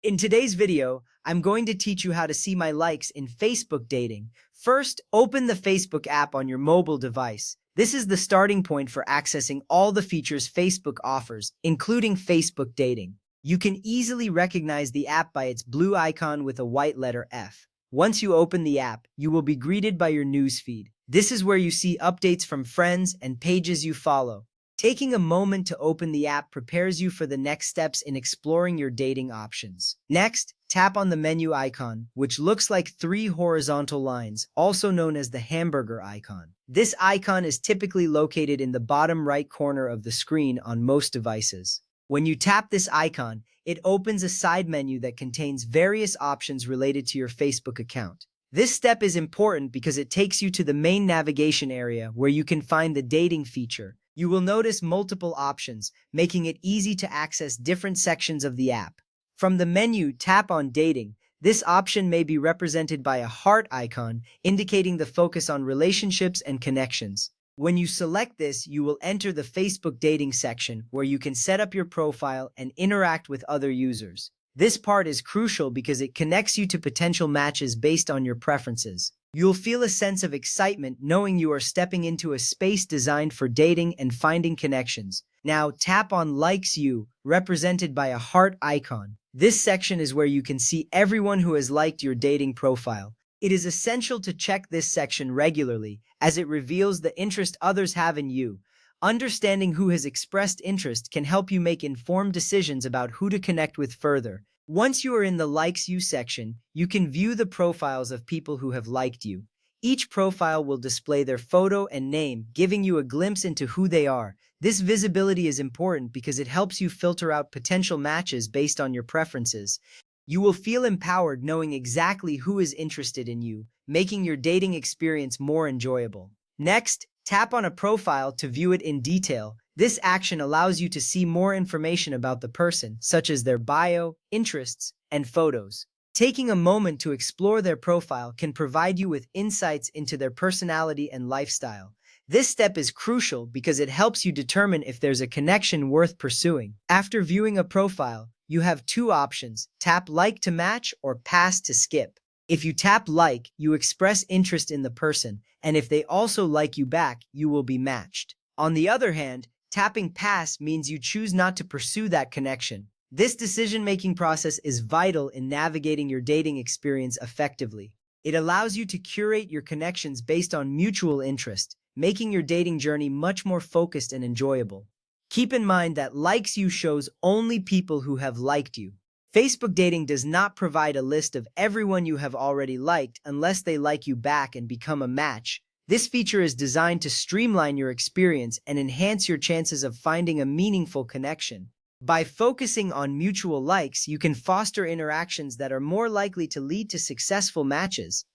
In today's video, I'm going to teach you how to see my likes in Facebook dating. First, open the Facebook app on your mobile device. This is the starting point for accessing all the features Facebook offers, including Facebook dating. You can easily recognize the app by its blue icon with a white letter F. Once you open the app, you will be greeted by your newsfeed. This is where you see updates from friends and pages you follow. Taking a moment to open the app prepares you for the next steps in exploring your dating options. Next, tap on the menu icon, which looks like three horizontal lines, also known as the hamburger icon. This icon is typically located in the bottom right corner of the screen on most devices. When you tap this icon, it opens a side menu that contains various options related to your Facebook account. This step is important because it takes you to the main navigation area where you can find the dating feature. You will notice multiple options, making it easy to access different sections of the app. From the menu, tap on Dating. This option may be represented by a heart icon, indicating the focus on relationships and connections. When you select this, you will enter the Facebook dating section, where you can set up your profile and interact with other users. This part is crucial because it connects you to potential matches based on your preferences. You'll feel a sense of excitement knowing you are stepping into a space designed for dating and finding connections. Now tap on Likes You, represented by a heart icon. This section is where you can see everyone who has liked your dating profile. It is essential to check this section regularly, as it reveals the interest others have in you. Understanding who has expressed interest can help you make informed decisions about who to connect with further. Once you are in the Likes You section, you can view the profiles of people who have liked you. Each profile will display their photo and name, giving you a glimpse into who they are. This visibility is important because it helps you filter out potential matches based on your preferences. You will feel empowered knowing exactly who is interested in you, making your dating experience more enjoyable. Next, tap on a profile to view it in detail. This action allows you to see more information about the person, such as their bio, interests, and photos. Taking a moment to explore their profile can provide you with insights into their personality and lifestyle. This step is crucial because it helps you determine if there's a connection worth pursuing. After viewing a profile, you have two options: tap Like to match or Pass to skip. If you tap Like, you express interest in the person, and if they also like you back, you will be matched. On the other hand, tapping Pass means you choose not to pursue that connection. This decision-making process is vital in navigating your dating experience effectively. It allows you to curate your connections based on mutual interest, making your dating journey much more focused and enjoyable. Keep in mind that Likes You shows only people who have liked you. Facebook dating does not provide a list of everyone you have already liked unless they like you back and become a match. This feature is designed to streamline your experience and enhance your chances of finding a meaningful connection. By focusing on mutual likes, you can foster interactions that are more likely to lead to successful matches.